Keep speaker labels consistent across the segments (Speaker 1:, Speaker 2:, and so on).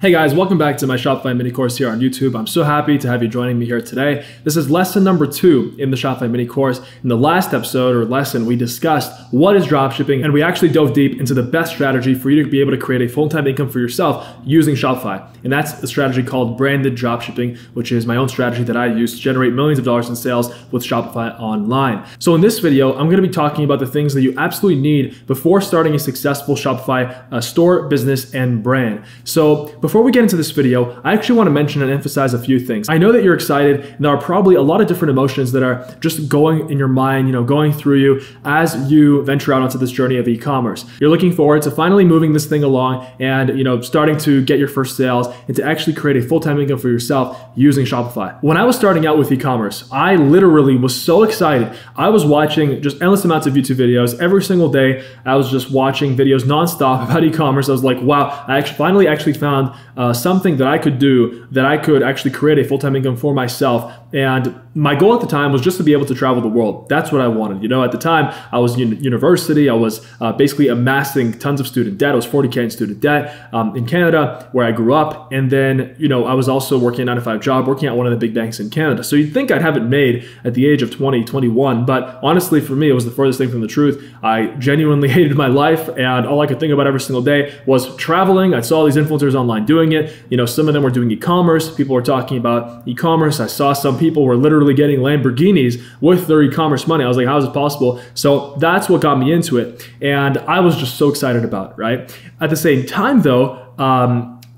Speaker 1: Hey guys, welcome back to my Shopify mini course here on YouTube. I'm so happy to have you joining me here today. This is lesson number 2 in the Shopify mini course. In the last episode or lesson, we discussed what is dropshipping, and we actually dove deep into the best strategy for you to be able to create a full-time income for yourself using Shopify. And that's a strategy called branded dropshipping, which is my own strategy that I use to generate millions of dollars in sales with Shopify online. So in this video, I'm going to be talking about the things that you absolutely need before starting a successful Shopify store, business, and brand. So before we get into this video, I actually want to mention and emphasize a few things. I know that you're excited, and there are probably a lot of different emotions that are just going in your mind, going through you as you venture out onto this journey of e-commerce. You're looking forward to finally moving this thing along and, starting to get your first sales and to actually create a full-time income for yourself using Shopify. When I was starting out with e-commerce, I literally was so excited. I was watching just endless amounts of YouTube videos every single day. I was just watching videos nonstop about e-commerce. I was like, wow, I finally found something that I could do, that I could actually create a full-time income for myself. And my goal at the time was just to be able to travel the world. That's what I wanted. At the time I was in university. I was basically amassing tons of student debt. I was 40K in student debt in Canada, where I grew up. And then, I was also working a 9-to-5 job, working at one of the big banks in Canada. So you'd think I'd have it made at the age of 20, 21. But honestly, for me, it was the furthest thing from the truth. I genuinely hated my life, and all I could think about every single day was traveling. I saw all these influencers online doing it. Some of them were doing e-commerce. People were talking about e-commerce. I saw some people were literally getting Lamborghinis with their e-commerce money. I was like, how is it possible? So that's what got me into it. And I was just so excited about it, right? At the same time though,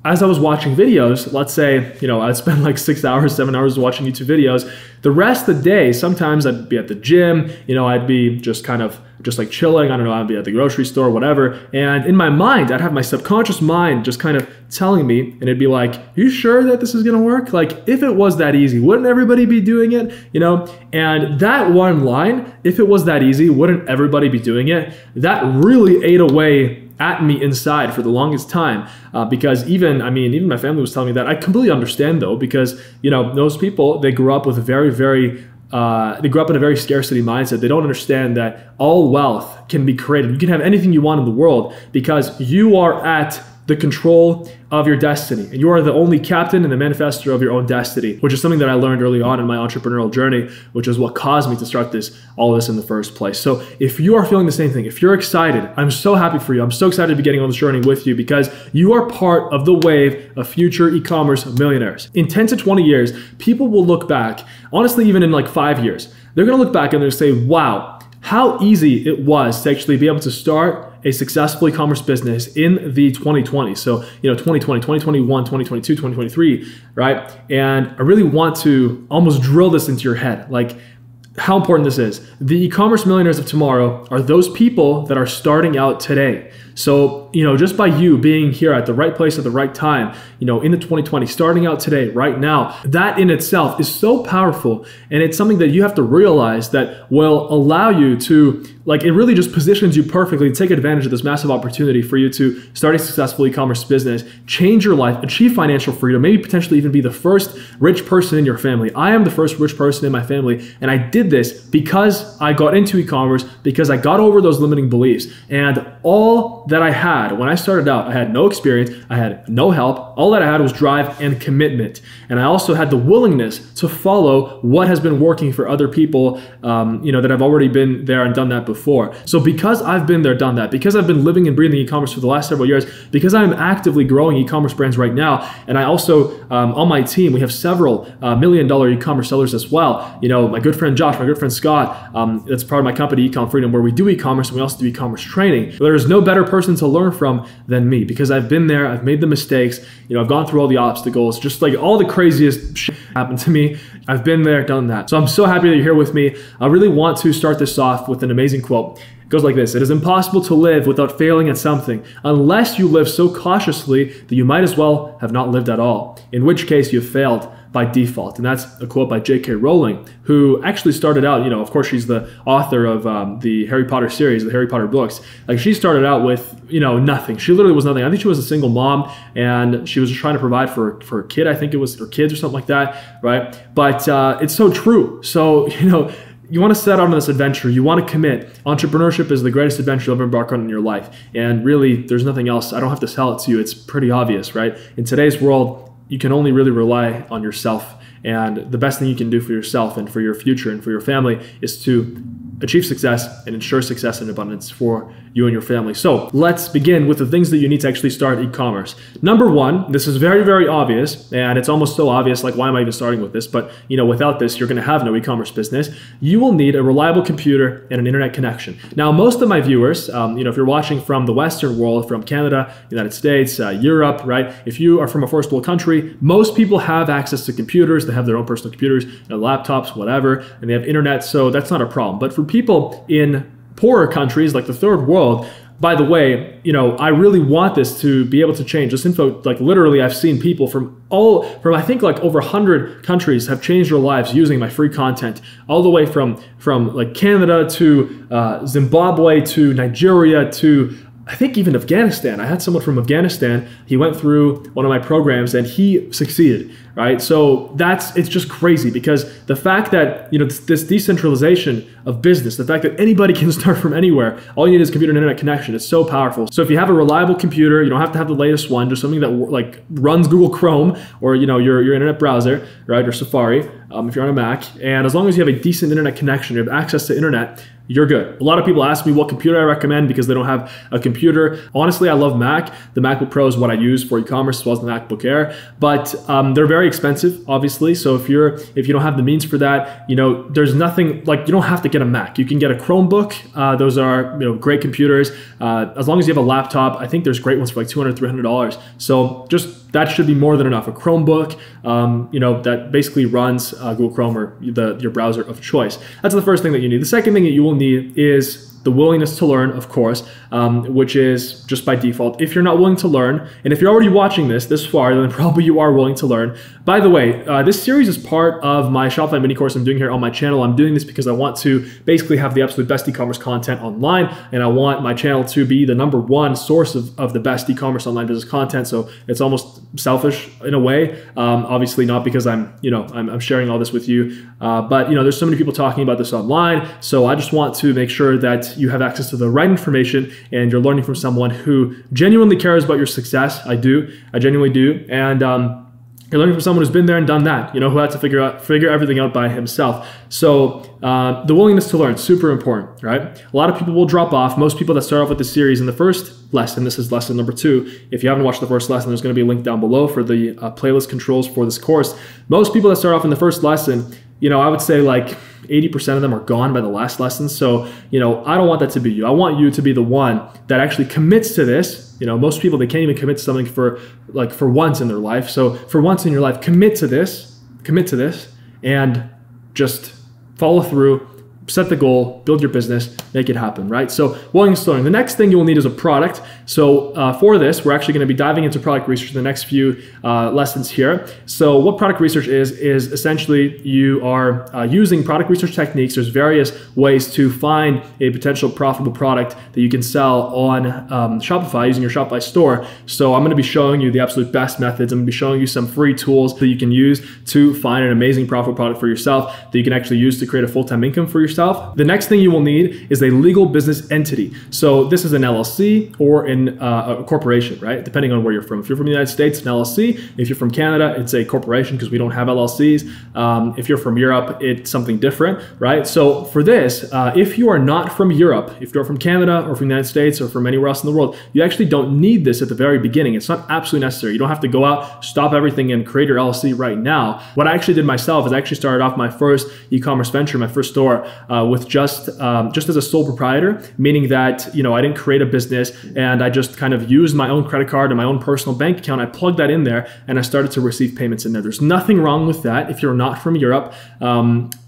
Speaker 1: as I was watching videos, let's say, I'd spend like 6 hours, 7 hours watching YouTube videos. The rest of the day, sometimes I'd be at the gym, I'd be just like chilling. I don't know, I'd be at the grocery store, whatever. And in my mind, I'd have my subconscious mind just kind of telling me, and it'd be like, you sure that this is gonna work? Like, if it was that easy, wouldn't everybody be doing it? And that one line, if it was that easy, wouldn't everybody be doing it? That really ate away at me inside for the longest time, because even my family was telling me that. I completely understand though, because those people, they grew up with a they grew up in a very scarcity mindset. They don't understand that all wealth can be created. You can have anything you want in the world because you are at the control of your destiny, and you are the only captain and the manifestor of your own destiny, which is something that I learned early on in my entrepreneurial journey, which is what caused me to start all of this in the first place. So if you are feeling the same thing, if you're excited, I'm so happy for you. I'm so excited to be getting on this journey with you, because you are part of the wave of future e-commerce millionaires. In 10 to 20 years, people will look back, honestly, even in like 5 years, they're gonna look back and they'll say, wow, how easy it was to actually be able to start a successful e-commerce business in the 2020s. So, 2020, 2021, 2022, 2023, right? And I really want to almost drill this into your head, like how important this is. The e-commerce millionaires of tomorrow are those people that are starting out today. So, just by you being here at the right place at the right time, in the 2020, starting out today, right now, that in itself is so powerful. And it's something that you have to realize that will allow you to, it really just positions you perfectly to take advantage of this massive opportunity for you to start a successful e-commerce business, change your life, achieve financial freedom, maybe potentially even be the first rich person in your family. I am the first rich person in my family, and I did this because I got into e-commerce, because I got over those limiting beliefs. And all that I had when I started out, I had no experience, I had no help. All that I had was drive and commitment. And I also had the willingness to follow what has been working for other people, that have already been there and done that before. So because I've been there, done that, because I've been living and breathing e-commerce for the last several years, because I'm actively growing e-commerce brands right now, and I also, on my team, we have several million-dollar e-commerce sellers as well. My good friend Josh, my good friend Scott, that's part of my company, Ecom Freedom, where we do e-commerce and we also do e-commerce training. There's no better person to learn from than me, because I've been there, I've made the mistakes, I've gone through all the obstacles, just like all the craziest shit happened to me. I've been there, done that. So I'm so happy that you're here with me. I really want to start this off with an amazing quote. It goes like this: it is impossible to live without failing at something, unless you live so cautiously that you might as well have not lived at all, in which case you have failed by default. And that's a quote by J.K. Rowling, who actually started out, of course, she's the author of the Harry Potter series, the Harry Potter books. Like, she started out with, nothing. She literally was nothing. I think she was a single mom, and she was just trying to provide for a kid. I think it was her kids or something like that, right? But it's so true. So, you want to set out on this adventure. You want to commit. Entrepreneurship is the greatest adventure you'll ever embark on in your life. And really, there's nothing else. I don't have to sell it to you. It's pretty obvious, right? In today's world, you can only really rely on yourself. And the best thing you can do for yourself and for your future and for your family is to achieve success and ensure success and abundance for you and your family. So let's begin with the things that you need to actually start e-commerce. Number one, this is very, very obvious, and it's almost so obvious, like why am I even starting with this? But without this, you're going to have no e-commerce business. You will need a reliable computer and an internet connection. Now, most of my viewers, if you're watching from the Western world, from Canada, United States, Europe, right? If you are from a first world country, most people have access to computers. They have their own personal computers, laptops, whatever, and they have internet, so that's not a problem. But for people in poorer countries like the third world, by the way, I really want this to be able to change. This info, like literally, I've seen people from I think like over 100 countries have changed their lives using my free content, all the way from like Canada to Zimbabwe to Nigeria to I think even Afghanistan. I had someone from Afghanistan. He went through one of my programs and he succeeded, right? So it's just crazy because the fact that, this decentralization of business, the fact that anybody can start from anywhere, all you need is computer and internet connection. It's so powerful. So if you have a reliable computer, you don't have to have the latest one, just something that like runs Google Chrome or, your internet browser, right? Or Safari, if you're on a Mac. And as long as you have a decent internet connection, you have access to internet, you're good. A lot of people ask me what computer I recommend because they don't have a computer. Honestly, I love Mac. The MacBook Pro is what I use for e-commerce as well as the MacBook Air, but they're very expensive, obviously. So if you don't have the means for that, there's nothing like you don't have to get a Mac. You can get a Chromebook. Those are great computers. As long as you have a laptop, I think there's great ones for like $200, $300. So just that should be more than enough. A Chromebook, that basically runs Google Chrome or your browser of choice. That's the first thing that you need. The second thing that you will need is the willingness to learn, of course, which is just by default. If you're not willing to learn, and if you're already watching this far, then probably you are willing to learn. By the way, this series is part of my Shopify mini course I'm doing here on my channel. I'm doing this because I want to basically have the absolute best e-commerce content online, and I want my channel to be the #1 source of the best e-commerce online business content. So it's almost selfish in a way. Obviously not because I'm sharing all this with you, but there's so many people talking about this online. So I just want to make sure that you have access to the right information and you're learning from someone who genuinely cares about your success. I genuinely do. And you're learning from someone who's been there and done that, who had to figure everything out by himself. So the willingness to learn, super important, right? A lot of people will drop off. Most people that start off with the series in the first lesson, this is lesson number 2. If you haven't watched the first lesson, there's going to be a link down below for the playlist controls for this course. Most people that start off in the first lesson, I would say like 80% of them are gone by the last lesson. So, I don't want that to be you. I want you to be the one that actually commits to this. Most people, they can't even commit to something for once in their life. So for once in your life, commit to this, and just follow through, set the goal, build your business, make it happen, right? So willingness to learn. The next thing you will need is a product. So for this, we're actually going to be diving into product research in the next few lessons here. So what product research is essentially you are using product research techniques. There's various ways to find a potential profitable product that you can sell on Shopify using your Shopify store. So I'm going to be showing you the absolute best methods. I'm going to be showing you some free tools that you can use to find an amazing profitable product for yourself that you can actually use to create a full-time income for yourself. The next thing you will need is a legal business entity. So this is an LLC or a corporation, right? Depending on where you're from. If you're from the United States, an LLC. If you're from Canada, it's a corporation because we don't have LLCs. If you're from Europe, it's something different, right? So for this, if you are not from Europe, if you're from Canada or from the United States or from anywhere else in the world, you actually don't need this at the very beginning. It's not absolutely necessary. You don't have to go out, stop everything and create your LLC right now. What I actually did myself is I actually started off my first e-commerce venture, my first store, with just as a sole proprietor, meaning that I didn't create a business and I just kind of used my own credit card and my own personal bank account. I plugged that in there and I started to receive payments in there. There's nothing wrong with that if you're not from Europe.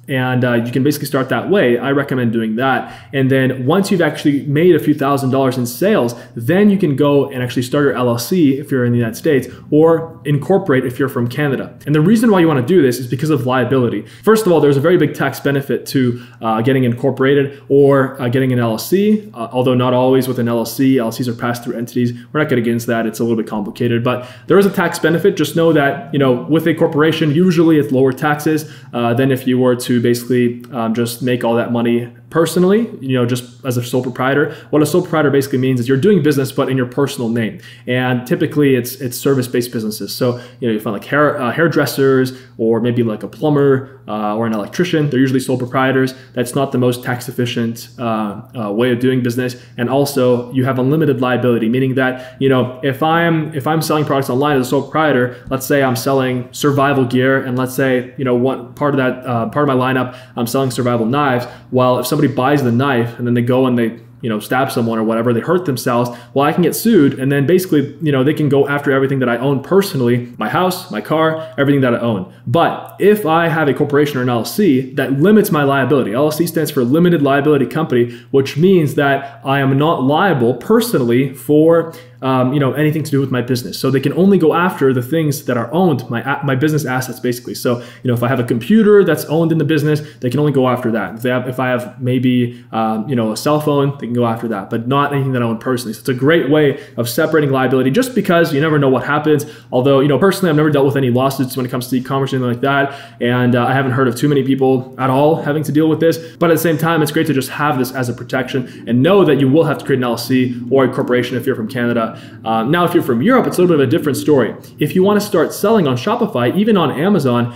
Speaker 1: And you can basically start that way. I recommend doing that. And then once you've actually made a few $1,000s in sales, then you can go and actually start your LLC if you're in the United States or incorporate if you're from Canada. And the reason why you want to do this is because of liability. First of all, there's a very big tax benefit to getting incorporated or getting an LLC, although not always with an LLC. LLCs are pass-through entities. We're not going to get into that. It's a little bit complicated, but there is a tax benefit. Just know that, with a corporation, usually it's lower taxes than if you were to to basically just make all that money personally, just as a sole proprietor. What a sole proprietor basically means is you're doing business, but in your personal name. And typically it's service-based businesses. So, you find like hairdressers, or maybe like a plumber or an electrician. They're usually sole proprietors. That's not the most tax efficient way of doing business. And also you have unlimited liability, meaning that, if I'm selling products online as a sole proprietor, let's say I'm selling survival gear, and let's say, one part of that, part of my lineup, I'm selling survival knives. Well, if somebody buys the knife and then they go and they stab someone or whatever, they hurt themselves, well, I can get sued, and then basically, they can go after everything that I own personally, my house, my car, everything that I own. But if I have a corporation or an LLC, that limits my liability. LLC stands for Limited Liability Company, which means that I am not liable personally for anything to do with my business. So they can only go after the things that are owned, my business assets, basically. So, if I have a computer that's owned in the business, they can only go after that. If I have maybe, a cell phone, they can go after that, but not anything that I own personally. So it's a great way of separating liability, just because you never know what happens. Although, personally, I've never dealt with any lawsuits when it comes to e-commerce or anything like that. And I haven't heard of too many people at all having to deal with this. But at the same time, it's great to just have this as a protection and know that you will have to create an LLC or a corporation if you're from Canada. Now, if you're from Europe, it's a little bit of a different story. If you want to start selling on Shopify, even on Amazon,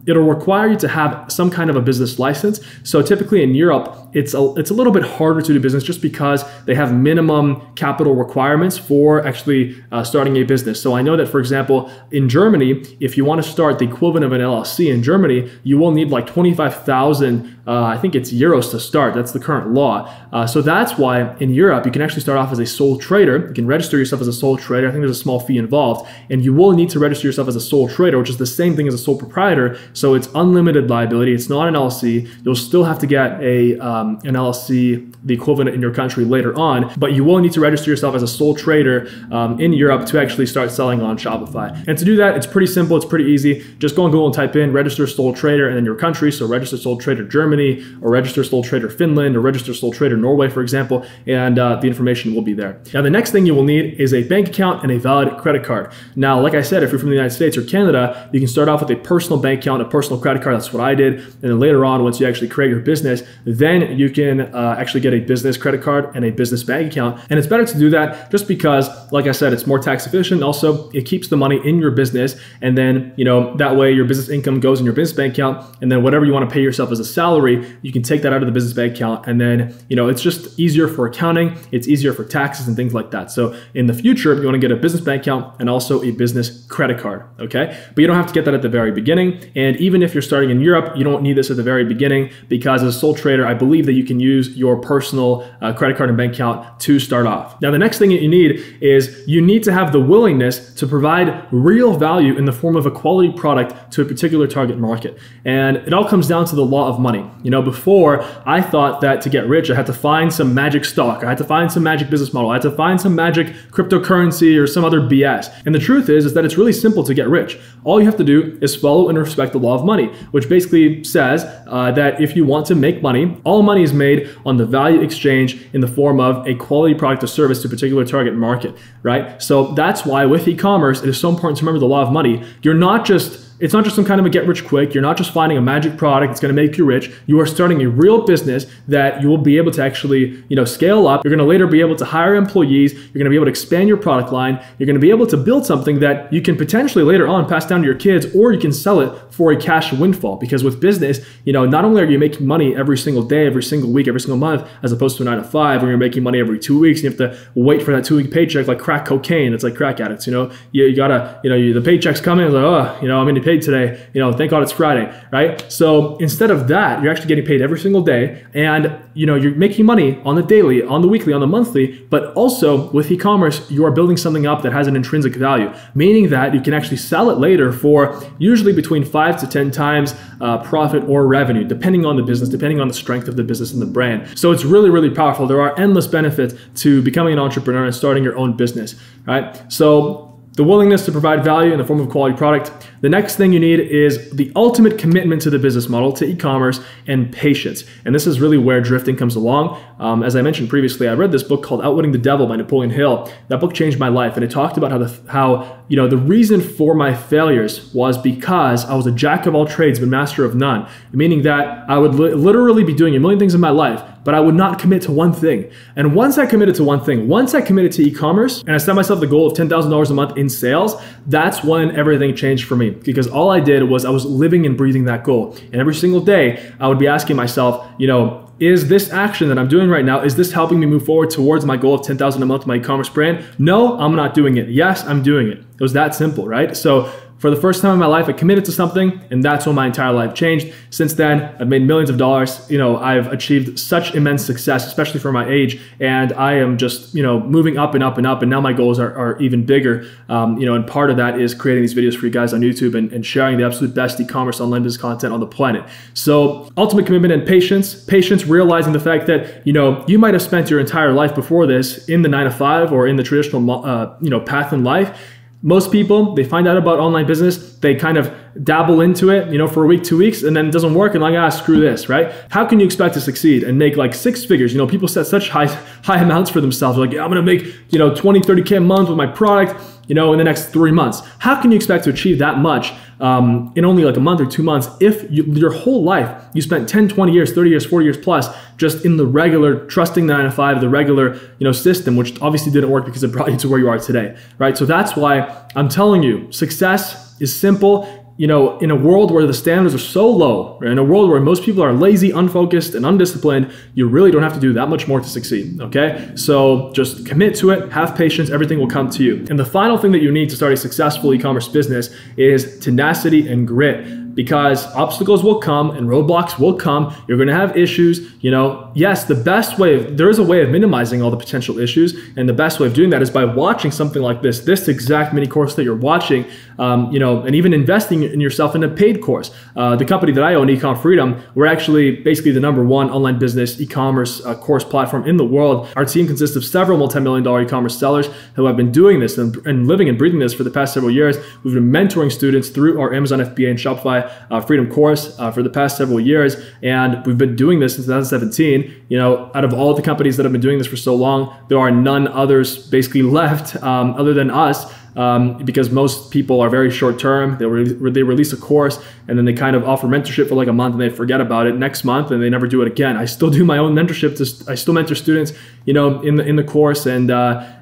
Speaker 1: it'll require you to have some kind of a business license. So typically in Europe, it's a little bit harder to do business just because they have minimum capital requirements for actually starting a business. So I know that, for example, in Germany, if you want to start the equivalent of an LLC in Germany, you will need like 25,000 I think it's euros to start. That's the current law. So that's why in Europe, you can actually start off as a sole trader. You can register yourself as a sole trader. I think there's a small fee involved. And you will need to register yourself as a sole trader, which is the same thing as a sole proprietor. So it's unlimited liability. It's not an LLC. You'll still have to get an LLC, the equivalent in your country later on. But you will need to register yourself as a sole trader in Europe to actually start selling on Shopify. And to do that, it's pretty simple. It's pretty easy. Just go on Google and type in register sole trader and then your country. So register sole trader Germany, or register sole trader Finland, or register sole trader Norway, for example, and the information will be there. Now, the next thing you will need is a bank account and a valid credit card. Now, like I said, if you're from the United States or Canada, you can start off with a personal bank account, a personal credit card. That's what I did. And then later on, once you actually create your business, then you can actually get a business credit card and a business bank account. And it's better to do that just because, like I said, it's more tax efficient. Also, it keeps the money in your business. And then, that way your business income goes in your business bank account. And then whatever you want to pay yourself as a salary, you can take that out of the business bank account. And then, it's just easier for accounting. It's easier for taxes and things like that. So in the future, you want to get a business bank account and also a business credit card. Okay. But you don't have to get that at the very beginning. And even if you're starting in Europe, you don't need this at the very beginning, because as a sole trader, I believe that you can use your personal credit card and bank account to start off. Now, the next thing that you need is you need to have the willingness to provide real value in the form of a quality product to a particular target market. And it all comes down to the law of money. Before, I thought that to get rich, I had to find some magic stock. I had to find some magic business model. I had to find some magic cryptocurrency or some other BS. And the truth is that it's really simple to get rich. All you have to do is follow and respect the law of money, which basically says that if you want to make money, all money is made on the value exchange in the form of a quality product or service to a particular target market, right? So that's why with e-commerce, it is so important to remember the law of money. It's not just some kind of a get rich quick. You're not just finding a magic product that's going to make you rich. You are starting a real business that you will be able to actually, scale up. You're going to later be able to hire employees. You're going to be able to expand your product line. You're going to be able to build something that you can potentially later on pass down to your kids, or you can sell it for a cash windfall. Because with business, not only are you making money every single day, every single week, every single month, as opposed to a 9 to 5 where you're making money every 2 weeks and you have to wait for that 2-week paycheck like crack cocaine. It's like crack addicts, you gotta, the paycheck's coming. It's like, I'm going to pay today, thank God it's Friday, right? So instead of that, you're actually getting paid every single day, and you're making money on the daily, on the weekly, on the monthly. But also with e-commerce, you are building something up that has an intrinsic value, meaning that you can actually sell it later for usually between 5 to 10 times profit or revenue, depending on the business, depending on the strength of the business and the brand. So it's really, really powerful. There are endless benefits to becoming an entrepreneur and starting your own business, right? So the willingness to provide value in the form of quality product. The next thing you need is the ultimate commitment to the business model, to e-commerce, and patience. And this is really where drifting comes along. As I mentioned previously, I read this book called Outwitting the Devil by Napoleon Hill. That book changed my life, and it talked about how the reason for my failures was because I was a jack of all trades but master of none, meaning that I would literally be doing a million things in my life, but I would not commit to one thing. And once I committed to one thing, once I committed to e-commerce, and I set myself the goal of $10,000 a month in sales, that's when everything changed for me, because all I did was I was living and breathing that goal. And every single day, I would be asking myself, is this action that I'm doing right now, is this helping me move forward towards my goal of $10,000 a month, my e-commerce brand? No, I'm not doing it. Yes, I'm doing it. It was that simple, right? So for the first time in my life, I committed to something, and that's when my entire life changed. Since then, I've made millions of dollars. I've achieved such immense success, especially for my age, and I am just, moving up and up and up, and now my goals are even bigger. And part of that is creating these videos for you guys on YouTube and sharing the absolute best e-commerce online business content on the planet. So ultimate commitment and patience, realizing the fact that, you might have spent your entire life before this in the 9-to-5 or in the traditional, path in life. Most people, they find out about online business, they kind of dabble into it, for a week, 2 weeks, and then it doesn't work, and like, screw this, right? How can you expect to succeed and make like 6 figures? People set such high amounts for themselves. They're like, I'm gonna make, 20, 30K a month with my product, in the next 3 months. How can you expect to achieve that much in only like a month or 2 months if your whole life you spent 10, 20 years, 30 years, 40 years plus just in the regular trusting 9-to-5, the regular system, which obviously didn't work because it brought you to where you are today, right? So that's why I'm telling you, success is simple. In a world where the standards are so low, right? In a world where most people are lazy, unfocused, and undisciplined, you really don't have to do that much more to succeed, okay? So just commit to it, have patience, everything will come to you. And the final thing that you need to start a successful e-commerce business is tenacity and grit. Because obstacles will come and roadblocks will come. You're going to have issues. Yes, there is a way of minimizing all the potential issues. And the best way of doing that is by watching something like this exact mini course that you're watching, and even investing in yourself in a paid course. The company that I own, Ecom Freedom, we're actually basically the #1 online business e-commerce course platform in the world. Our team consists of several multi-million-dollar e-commerce sellers who have been doing this and living and breathing this for the past several years. We've been mentoring students through our Amazon FBA and Shopify Freedom course for the past several years, and we've been doing this since 2017. Out of all the companies that have been doing this for so long, there are none others basically left other than us. Because most people are very short term. They release a course and then they kind of offer mentorship for like a month and they forget about it next month and they never do it again. I still do my own mentorship. I still mentor students, in the course, and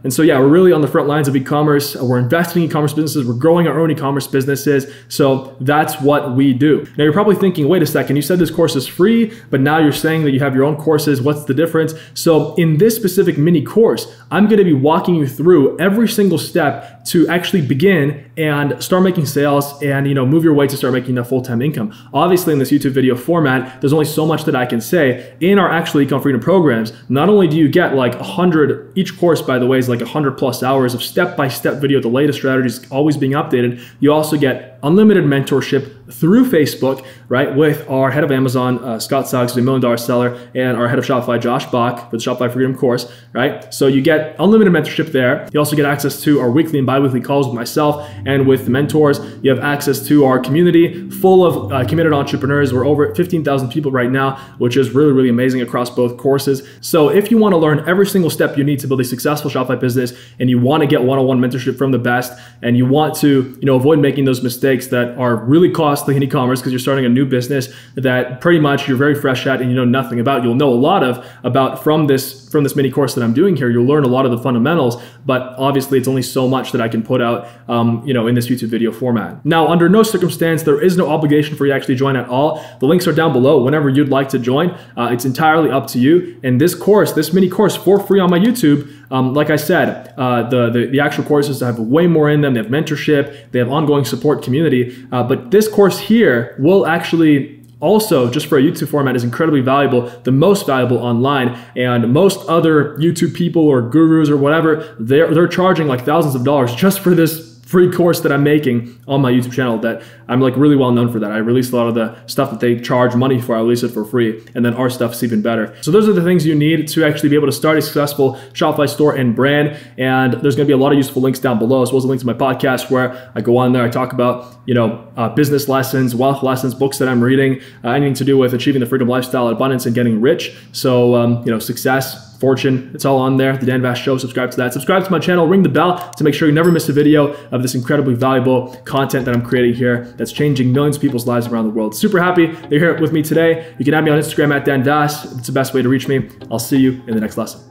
Speaker 1: so yeah, we're really on the front lines of e-commerce. We're investing in e-commerce businesses. We're growing our own e-commerce businesses. So that's what we do. Now you're probably thinking, wait a second, you said this course is free, but now you're saying that you have your own courses. What's the difference? So in this specific mini course, I'm going to be walking you through every single step to actually begin and start making sales and move your way to start making a full-time income. Obviously in this YouTube video format, there's only so much that I can say. In our actual Ecom Freedom programs, not only do you get like 100, each course by the way is like 100+ hours of step-by-step video, the latest strategies always being updated. You also get unlimited mentorship through Facebook, right, with our head of Amazon, Scott Suggs, who's a $1 million seller, and our head of Shopify, Josh Bach, for the Shopify Freedom course, right? So you get unlimited mentorship there. You also get access to our weekly and bi-weekly calls with myself and with the mentors. You have access to our community full of committed entrepreneurs. We're over 15,000 people right now, which is really, really amazing across both courses. So if you want to learn every single step you need to build a successful Shopify business, and you want to get one-on-one mentorship from the best, and you want to, avoid making those mistakes that are really costly in e-commerce because you're starting a new business that pretty much you're very fresh at and you know nothing about. You'll know a lot about from this mini course that I'm doing here. You'll learn a lot of the fundamentals, but obviously it's only so much that I can put out, in this YouTube video format. Now, under no circumstance, there is no obligation for you to actually join at all. The links are down below whenever you'd like to join. It's entirely up to you. And this course, this mini course for free on my YouTube, like I said, the actual courses have way more in them. They have mentorship, they have ongoing support community, but this course here will actually also, just for a YouTube format, is incredibly valuable, the most valuable online. And most other YouTube people or gurus or whatever, they're charging like thousands of dollars just for this free course that I'm making on my YouTube channel that I'm like really well known for that. I release a lot of the stuff that they charge money for. I release it for free. And then our stuff's even better. So those are the things you need to actually be able to start a successful Shopify store and brand. And there's going to be a lot of useful links down below, as well as a link to my podcast where I go on there. I talk about, business lessons, wealth lessons, books that I'm reading, anything to do with achieving the freedom lifestyle, abundance, and getting rich. So, success, fortune, it's all on there. The Dan Vash Show, subscribe to that. Subscribe to my channel, ring the bell to make sure you never miss a video of this incredibly valuable content that I'm creating here that's changing millions of people's lives around the world. Super happy that you're here with me today. You can add me on Instagram at Dan Vash. It's the best way to reach me. I'll see you in the next lesson.